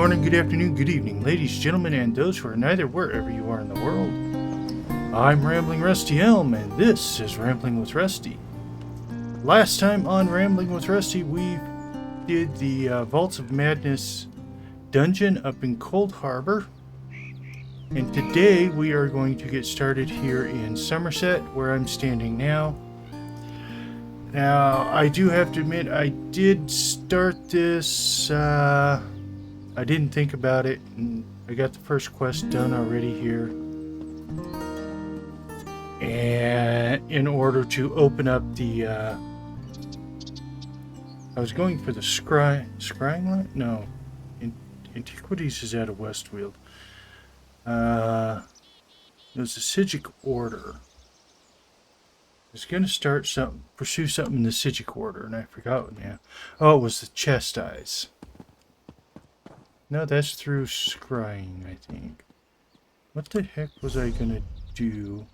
morning, good afternoon, good evening, ladies, gentlemen, and those who are neither, wherever you are in the world. I'm Rambling Rusty Elm, and this is Rambling with Rusty. Last time on Rambling with Rusty, we did the Vaults of Madness dungeon up in Cold Harbor. And today we are going to get started here in Summerset, where I'm standing now. Now, I do have to admit, I did start this, I didn't think about it, and I got the first quest done already here. And in order to open up the, I was going for the scrying line? No. Antiquities is out of Westfield. There's a Sigic Order. I was going to pursue something in the Sigic Order, and I forgot now. Oh, it was the Chest Eyes. No, that's through scrying, I think. What the heck was I going to do?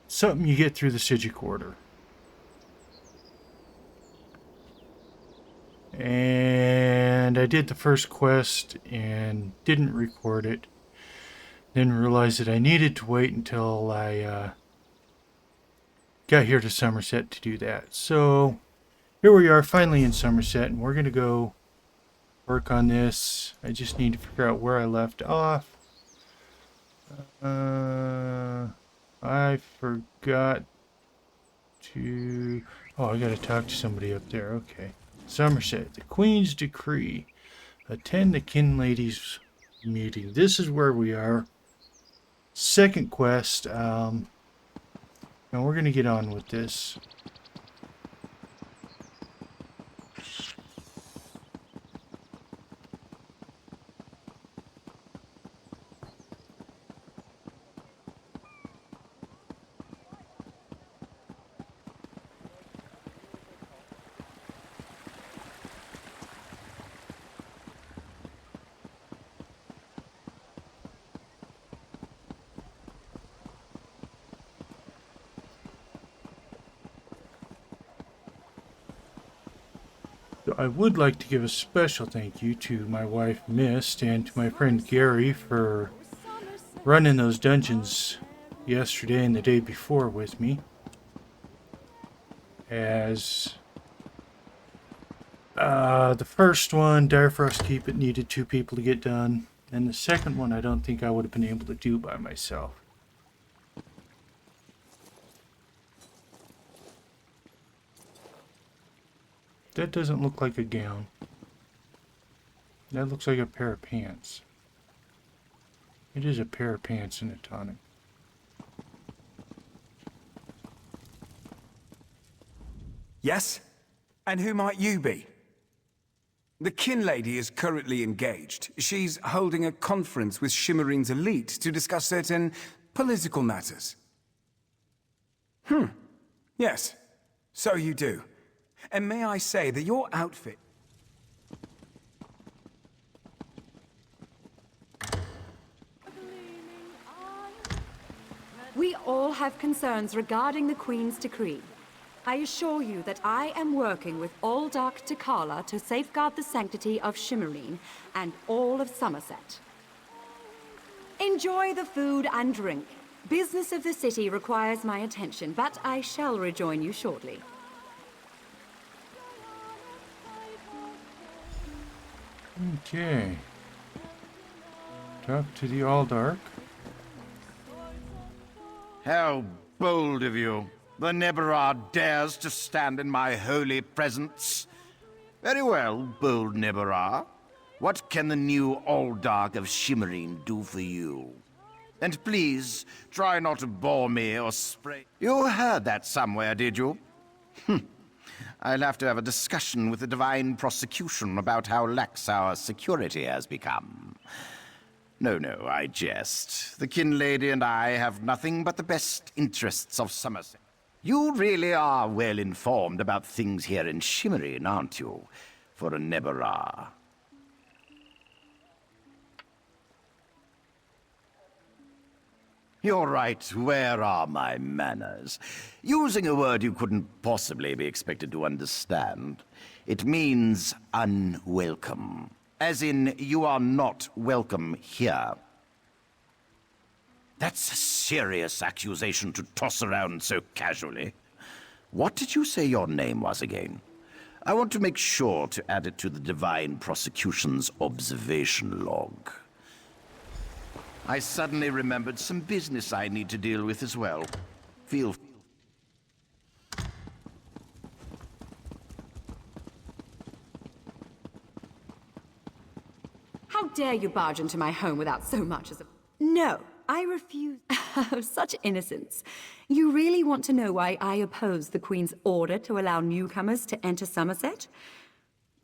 Something you get through the Sigic Order. And I did the first quest and didn't record it. Then realized that I needed to wait until I got here to Summerset to do that. So here we are finally in Summerset, and we're going to go work on this. I just need to figure out where I left off. I forgot to... Oh, I got to talk to somebody up there. Okay. Summerset, the Queen's Decree. Attend the Kin Ladies meeting. This is where we are. Second quest. Now we're going to get on with this. I would like to give a special thank you to my wife, Mist, and to my friend Gary for running those dungeons yesterday and the day before with me. As the first one, Direfrost Keep, it needed 2 people to get done. And the second one, I don't think I would have been able to do by myself. That doesn't look like a gown. That looks like a pair of pants. It is a pair of pants and a tonic. Yes? And who might you be? The Kin Lady is currently engaged. She's holding a conference with Shimmerene's elite to discuss certain political matters. Yes. So you do. And may I say that your outfit... We all have concerns regarding the Queen's Decree. I assure you that I am working with all Dark Takala to safeguard the sanctity of Shimmerene and all of Summerset. Enjoy the food and drink. Business of the city requires my attention, but I shall rejoin you shortly. Okay. Talk to the All-Dark. How bold of you. The Nebarah dares to stand in my holy presence. Very well, bold Nebarah. What can the new All-Dark of Shimmerene do for you? And please, try not to bore me or spray... You heard that somewhere, did you? I'll have to have a discussion with the Divine Prosecution about how lax our security has become. No, I jest. The Kin Lady and I have nothing but the best interests of Summerset. You really are well informed about things here in Shimmerene, aren't you? For a Nebarah. You're right. Where are my manners? Using a word you couldn't possibly be expected to understand. It means unwelcome. As in, you are not welcome here. That's a serious accusation to toss around so casually. What did you say your name was again? I want to make sure to add it to the Divine Prosecution's observation log. I suddenly remembered some business I need to deal with as well. Feel... How dare you barge into my home without so much as a... No, I refuse. Such innocence. You really want to know why I oppose the Queen's order to allow newcomers to enter Summerset?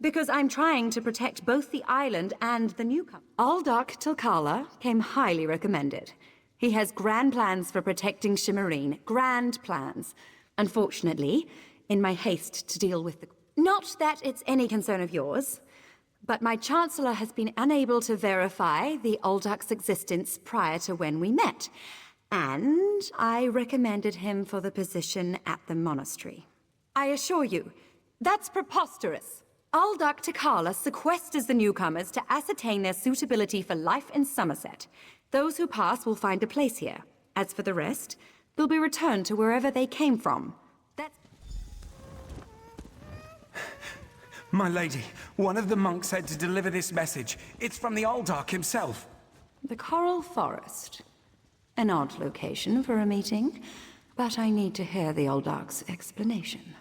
Because I'm trying to protect both the island and the newcomer. Aldark Tilkala came highly recommended. He has grand plans for protecting Shimmerene. Grand plans. Unfortunately, in my haste to deal with the... Not that it's any concern of yours, but my Chancellor has been unable to verify the Aldark's existence prior to when we met. And I recommended him for the position at the monastery. I assure you, that's preposterous. Aldark Tilkala sequesters the newcomers to ascertain their suitability for life in Summerset. Those who pass will find a place here. As for the rest, they'll be returned to wherever they came from. That's... My lady, one of the monks said to deliver this message. It's from the Aldark himself. The Coral Forest. An odd location for a meeting, but I need to hear the Aldark's explanation.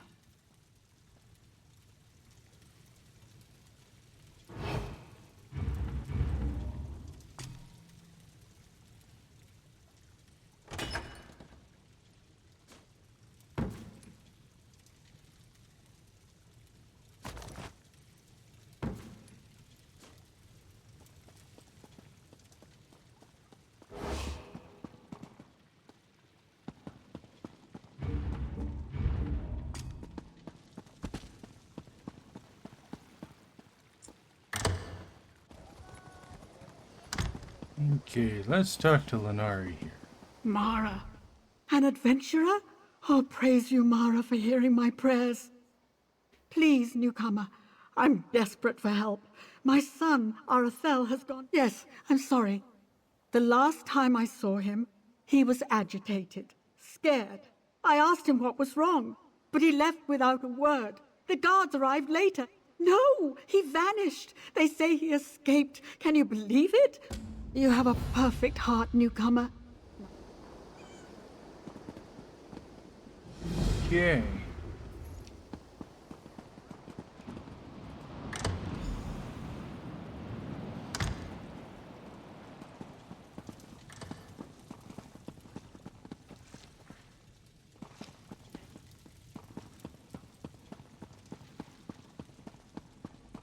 Okay, let's talk to Lenari here. Mara, an adventurer? Oh, praise you, Mara, for hearing my prayers. Please, newcomer, I'm desperate for help. My son, Arathel, has gone... Yes, I'm sorry. The last time I saw him, he was agitated, scared. I asked him what was wrong, but he left without a word. The guards arrived later. No, he vanished. They say he escaped. Can you believe it? You have a perfect heart, newcomer. Okay.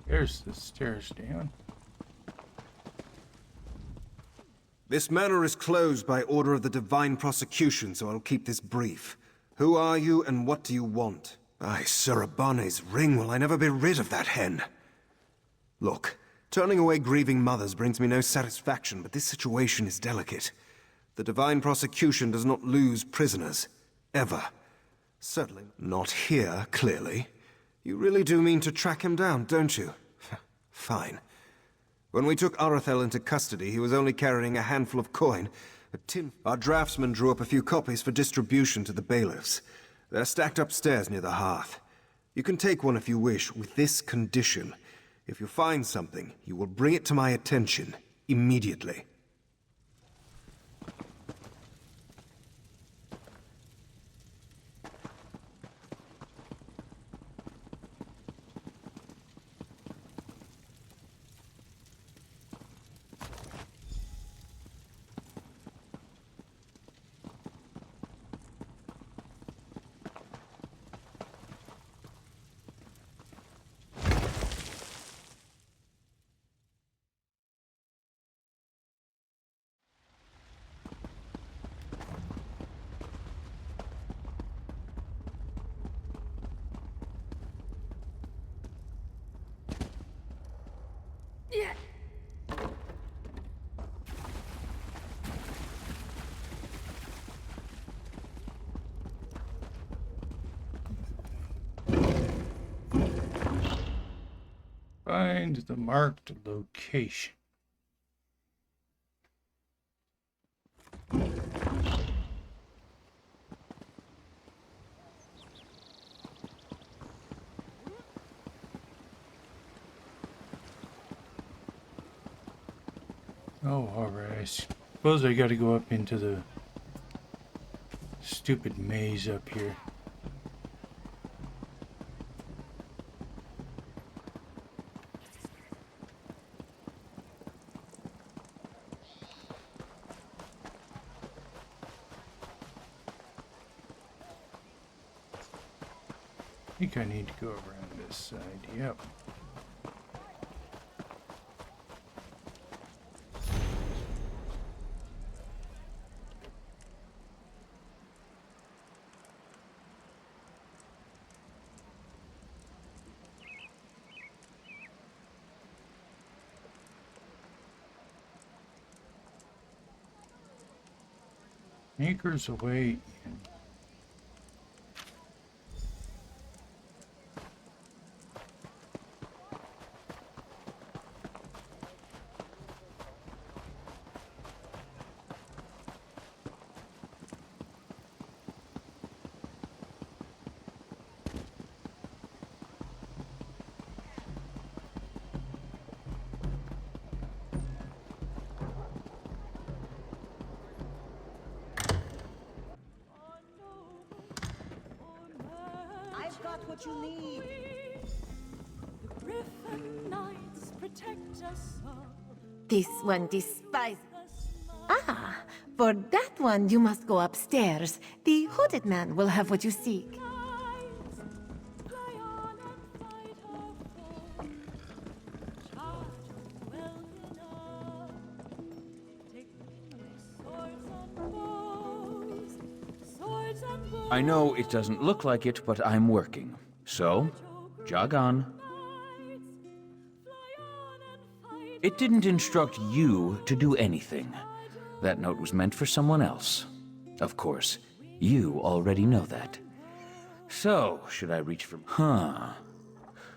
There's the stairs down. This manor is closed by order of the Divine Prosecution, so I'll keep this brief. Who are you, and what do you want? Aye, Surabane's ring, will I never be rid of that hen? Look, turning away grieving mothers brings me no satisfaction, but this situation is delicate. The Divine Prosecution does not lose prisoners. Ever. Certainly not here, clearly. You really do mean to track him down, don't you? Fine. When we took Arathel into custody, he was only carrying a handful of coin, a tin... Our draftsman drew up a few copies for distribution to the bailiffs. They're stacked upstairs near the hearth. You can take one if you wish, with this condition. If you find something, you will bring it to my attention, immediately. Find the marked location. Oh, alright. I suppose I gotta go up into the stupid maze up here. I think I need to go around this side. Yep. Acres away. I've got what you need. The Griffin Knights protect us all. This one despises. Ah, for that one you must go upstairs. The hooded man will have what you seek. Fly on and fight our foe. Charge well enough. Take swords and bows. Swords and bows. I know it doesn't look like it, but I'm working. So, jog on. It didn't instruct you to do anything. That note was meant for someone else. Of course, you already know that. So, should I reach for...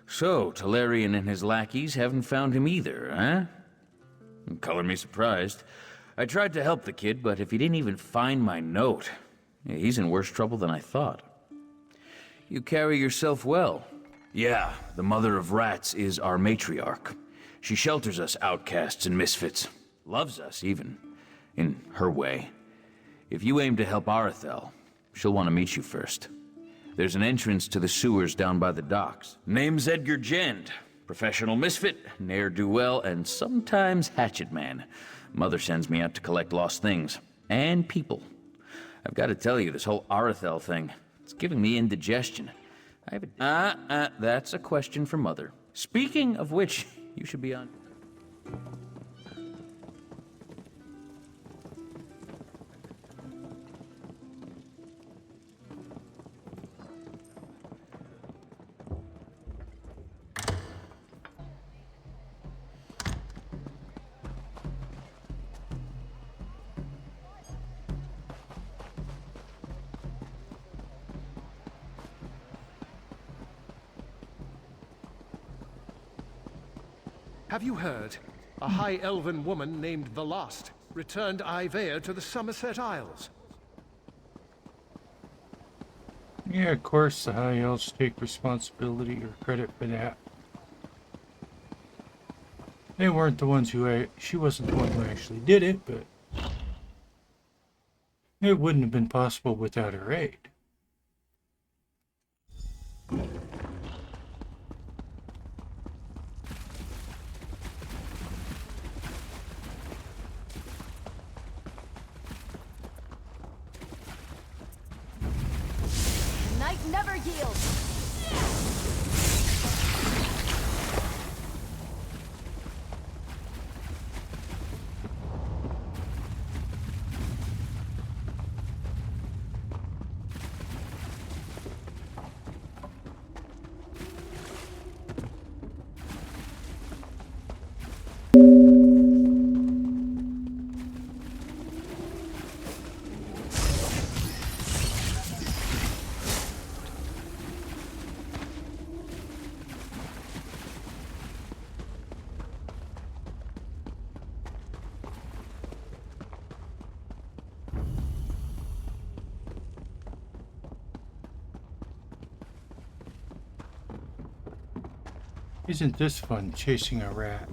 So, Talarian and his lackeys haven't found him either, huh? Color me surprised. I tried to help the kid, but if he didn't even find my note, he's in worse trouble than I thought. You carry yourself well. Yeah, the mother of rats is our matriarch. She shelters us outcasts and misfits. Loves us, even. In her way. If you aim to help Arethel, she'll want to meet you first. There's an entrance to the sewers down by the docks. Name's Edgar Jend. Professional misfit, ne'er-do-well, and sometimes hatchet man. Mother sends me out to collect lost things. And people. I've got to tell you, this whole Arethel thing, it's giving me indigestion. I have a... that's a question for Mother. Speaking of which, you should be on... Have you heard? A high elven woman named the Lost returned Ivea to the Summerset Isles. Yeah, of course the High Elves take responsibility or credit for that. They weren't the ones who... She wasn't the one who actually did it, but... It wouldn't have been possible without her aid. Night never yields. Isn't this fun, chasing a rat?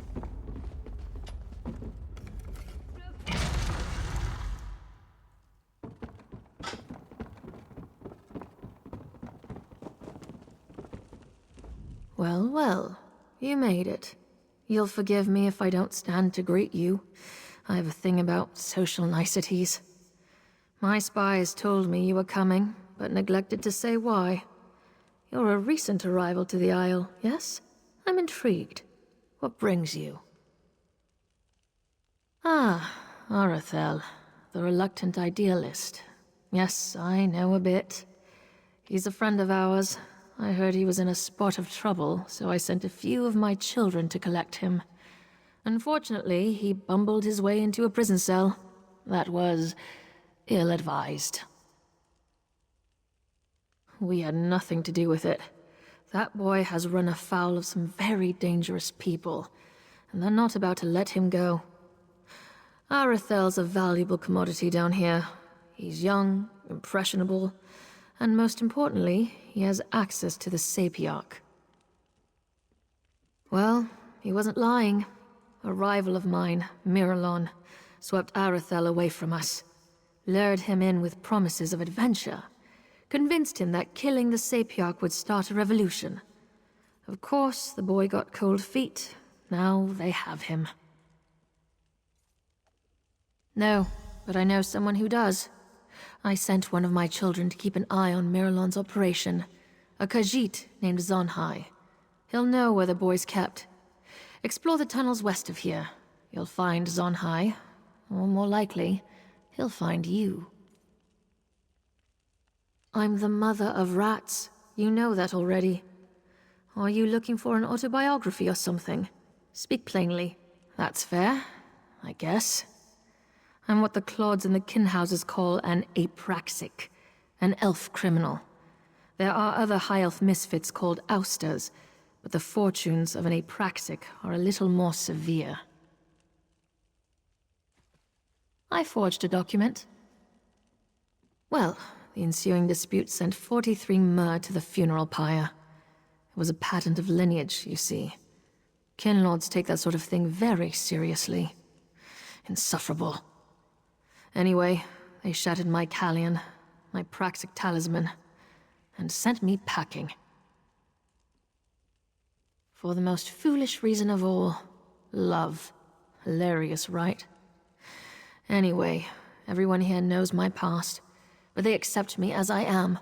Well, well, you made it. You'll forgive me if I don't stand to greet you. I have a thing about social niceties. My spies told me you were coming, but neglected to say why. You're a recent arrival to the Isle, yes? I'm intrigued. What brings you? Ah, Arathel, the reluctant idealist. Yes, I know a bit. He's a friend of ours. I heard he was in a spot of trouble, so I sent a few of my children to collect him. Unfortunately, he bumbled his way into a prison cell. That was ill-advised. We had nothing to do with it. That boy has run afoul of some very dangerous people, and they're not about to let him go. Arathel's a valuable commodity down here. He's young, impressionable, and most importantly, he has access to the Sapiarch. Well, he wasn't lying. A rival of mine, Miralon, swept Arathel away from us, lured him in with promises of adventure, convinced him that killing the Sapiarch would start a revolution. Of course, the boy got cold feet. Now they have him. No, but I know someone who does. I sent one of my children to keep an eye on Miralon's operation, a Khajiit named Zonhai. He'll know where the boy's kept. Explore the tunnels west of here. You'll find Zonhai, or more likely, he'll find you. I'm the mother of rats. You know that already. Are you looking for an autobiography or something? Speak plainly. That's fair, I guess. I'm what the Clods and the Kinhouses call an apraxic, an elf criminal. There are other high elf misfits called ousters, but the fortunes of an apraxic are a little more severe. I forged a document. Well, the ensuing dispute sent 43 myrrh to the funeral pyre. It was a patent of lineage, you see. Kinlords take that sort of thing very seriously. Insufferable. Anyway, they shattered my Callion, my praxic talisman, and sent me packing. For the most foolish reason of all, love. Hilarious, right? Anyway, everyone here knows my past, but they accept me as I am.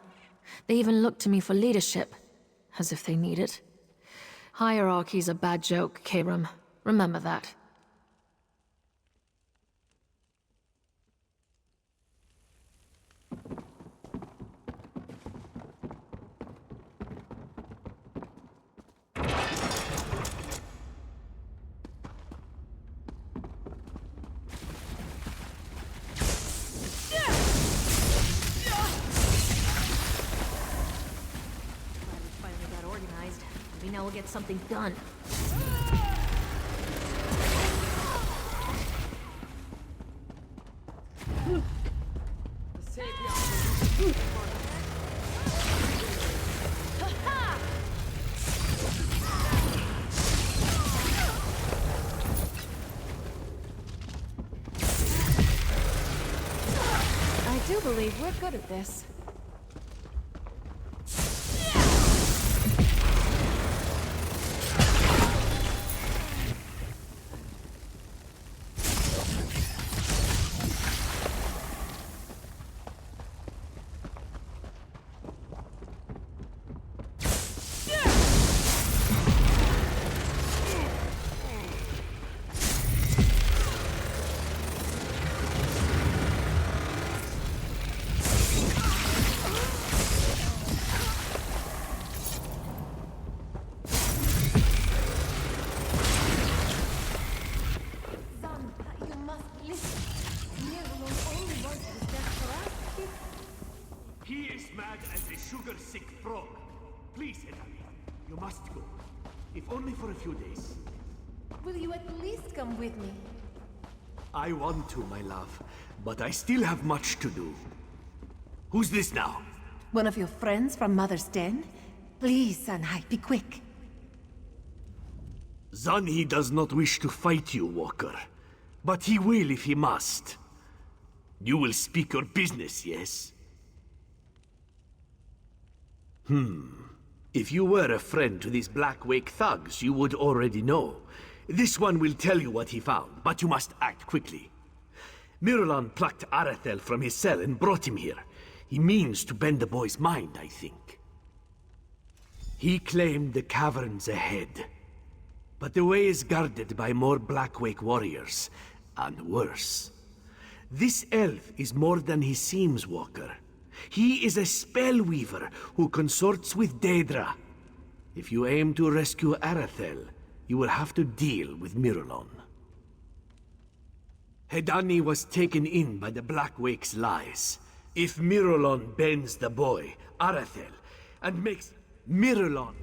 They even look to me for leadership, as if they need it. Hierarchy's a bad joke, Karam. Remember that. Now we'll get something done. I do believe we're good at this. Sugar-sick frog. Please, Edari, you must go. If only for a few days. Will you at least come with me? I want to, my love, but I still have much to do. Who's this now? One of your friends from Mother's Den? Please, Sanhai, be quick. Zani does not wish to fight you, Walker. But he will if he must. You will speak your business, yes? If you were a friend to these Blackwake thugs, you would already know. This one will tell you what he found, but you must act quickly. Miralon plucked Arathel from his cell and brought him here. He means to bend the boy's mind, I think. He claimed the caverns ahead. But the way is guarded by more Blackwake warriors, and worse. This elf is more than he seems, Walker. He is a spellweaver who consorts with Daedra. If you aim to rescue Arathel, you will have to deal with Miralon. Hedani was taken in by the Blackwake's lies. If Miralon bends the boy, Arathel, and makes Miralon...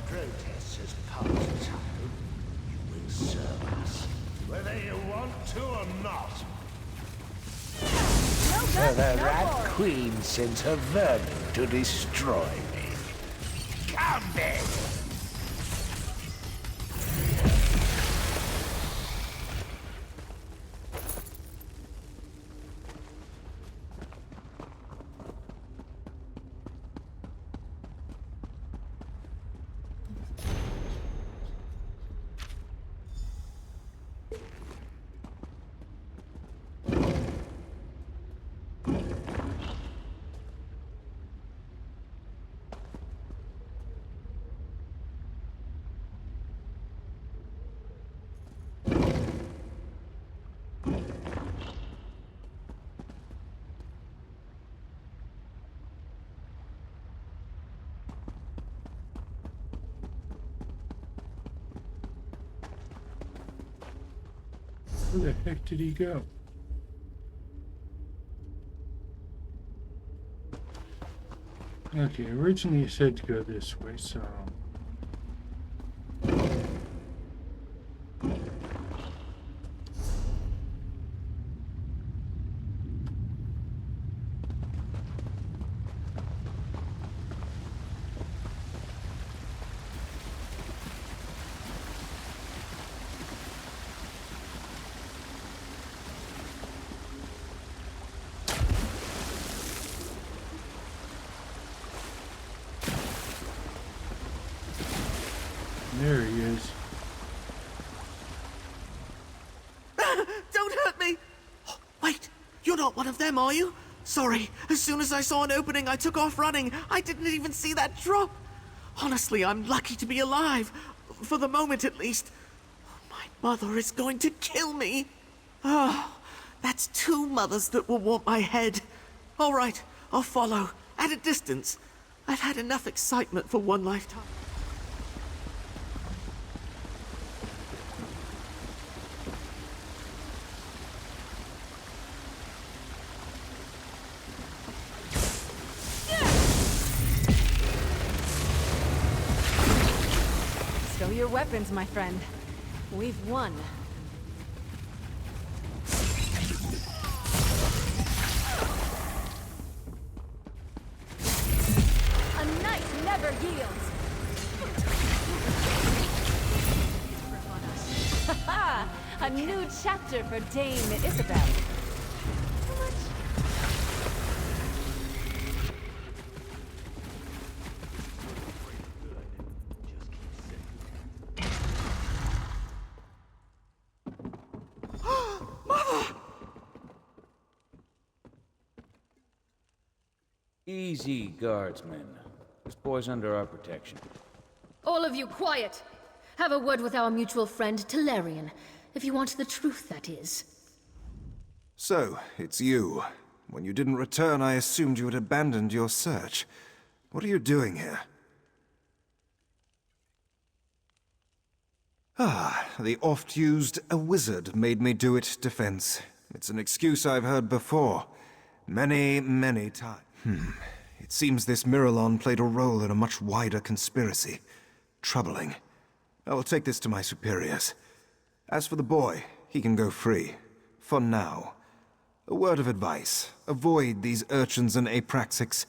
Protest is past time. You will serve us, whether you want to or not. The Rat Queen sent her vermin to destroy me. Come then! Where the heck did he go? Okay, originally it said to go this way, so... There he is. Don't hurt me! Oh, wait, you're not one of them, are you? Sorry, as soon as I saw an opening, I took off running. I didn't even see that drop. Honestly, I'm lucky to be alive. For the moment, at least. My mother is going to kill me. Oh, that's 2 mothers that will want my head. All right, I'll follow, at a distance. I've had enough excitement for one lifetime. Stow your weapons, my friend. We've won. A new chapter for Dame Isabel. Too much? Easy, guardsmen. This boy's under our protection. All of you, quiet! Have a word with our mutual friend, Talarian. If you want the truth, that is. So, it's you. When you didn't return, I assumed you had abandoned your search. What are you doing here? Ah, the oft-used "a wizard made me do it" defense. It's an excuse I've heard before. Many, many times. It seems this Miralon played a role in a much wider conspiracy. Troubling. I will take this to my superiors. As for the boy, he can go free. For now. A word of advice. Avoid these urchins and apraxics.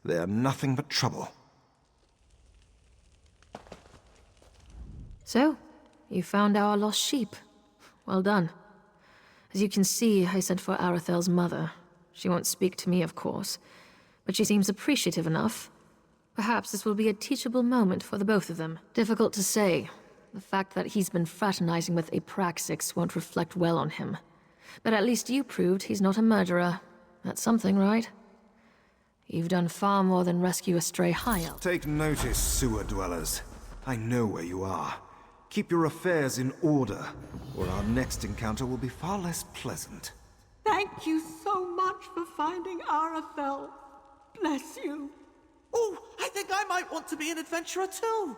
They are nothing but trouble. So, you found our lost sheep. Well done. As you can see, I sent for Arathel's mother. She won't speak to me, of course, but she seems appreciative enough. Perhaps this will be a teachable moment for the both of them. Difficult to say. The fact that he's been fraternizing with Apraxics won't reflect well on him. But at least you proved he's not a murderer. That's something, right? You've done far more than rescue a stray high elf. Take notice, sewer dwellers. I know where you are. Keep your affairs in order, or our next encounter will be far less pleasant. Thank you so much for finding Arathel. Bless you. Oh, I think I might want to be an adventurer too.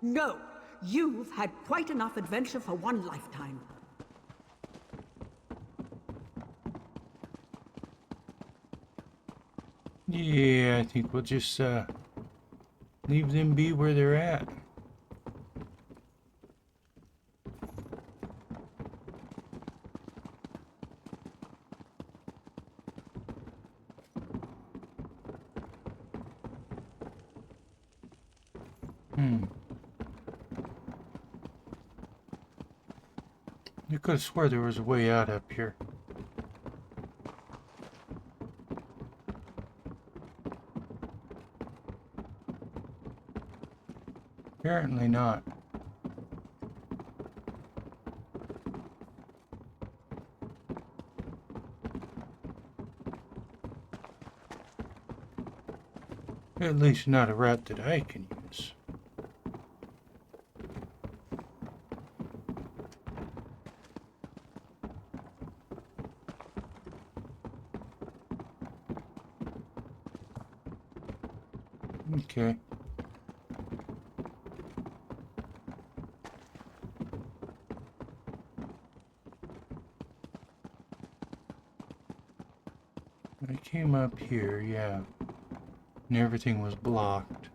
No, you've had quite enough adventure for one lifetime. Yeah, I think we'll just leave them be where they're at. You could have swore there was a way out up here. Apparently not. At least not a route that I can use. Okay. I came up here, yeah, and everything was blocked.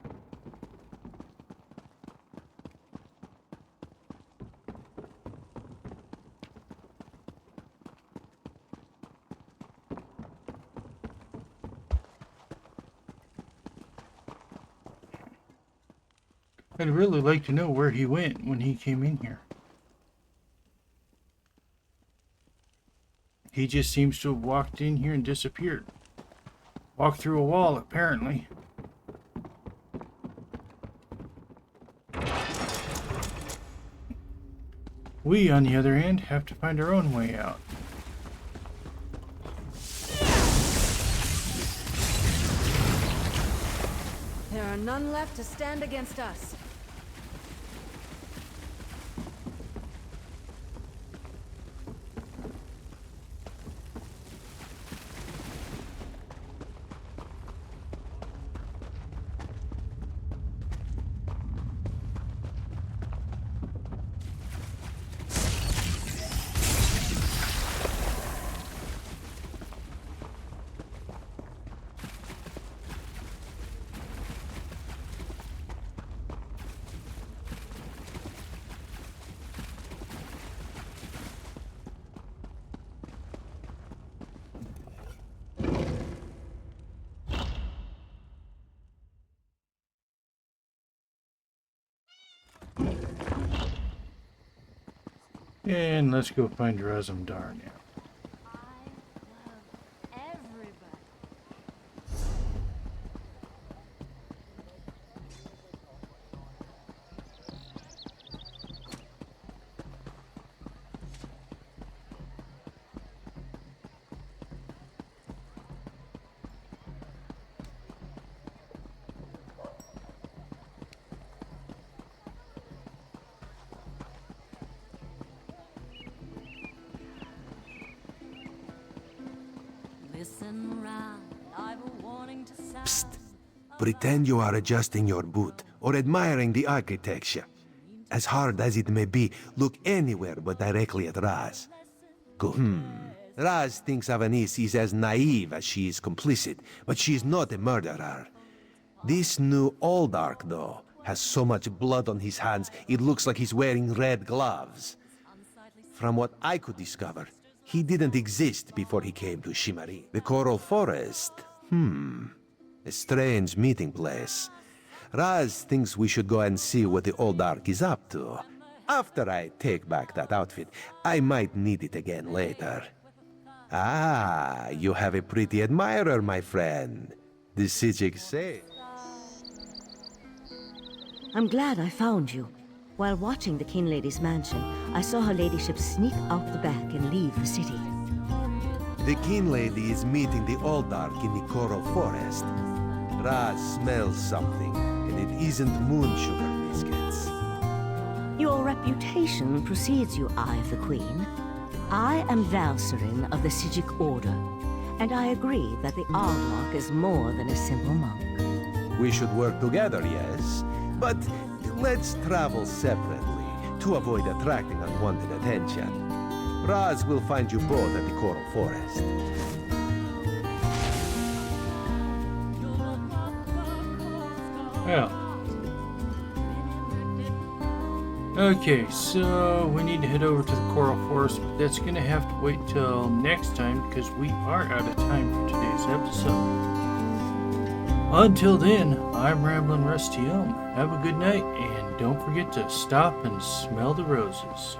I'd really like to know where he went when he came in here. He just seems to have walked in here and disappeared. Walked through a wall, apparently. We, on the other hand, have to find our own way out. There are none left to stand against us. And let's go find Razumdar now. Psst. Pretend you are adjusting your boot or admiring the architecture. As hard as it may be, look anywhere but directly at Raz. Good. Raz thinks Avanis is as naive as she is complicit, but she is not a murderer. This new Oldark, though, has so much blood on his hands, it looks like he's wearing red gloves. From what I could discover, he didn't exist before he came to Shimmerene. The Coral Forest? A strange meeting place. Raz thinks we should go and see what the Oldark is up to. After I take back that outfit, I might need it again later. Ah, you have a pretty admirer, my friend. The Sijik say. I'm glad I found you. While watching the King Lady's mansion, I saw her ladyship sneak out the back and leave the city. The King Lady is meeting the Oldark in the Coral Forest. Raz smells something, and it isn't moon sugar biscuits. Your reputation precedes you, Eye of the Queen. I am Valcerin of the Sijik Order, and I agree that the Ardlock is more than a simple monk. We should work together, yes, but let's travel separately to avoid attracting unwanted attention. Raz will find you both at the Coral Forest. Yeah. Okay, so we need to head over to the Coral Forest, but that's going to have to wait till next time because we are out of time for today's episode. Until then, I'm Ramblin' Rusty Elm. Have a good night, and don't forget to stop and smell the roses.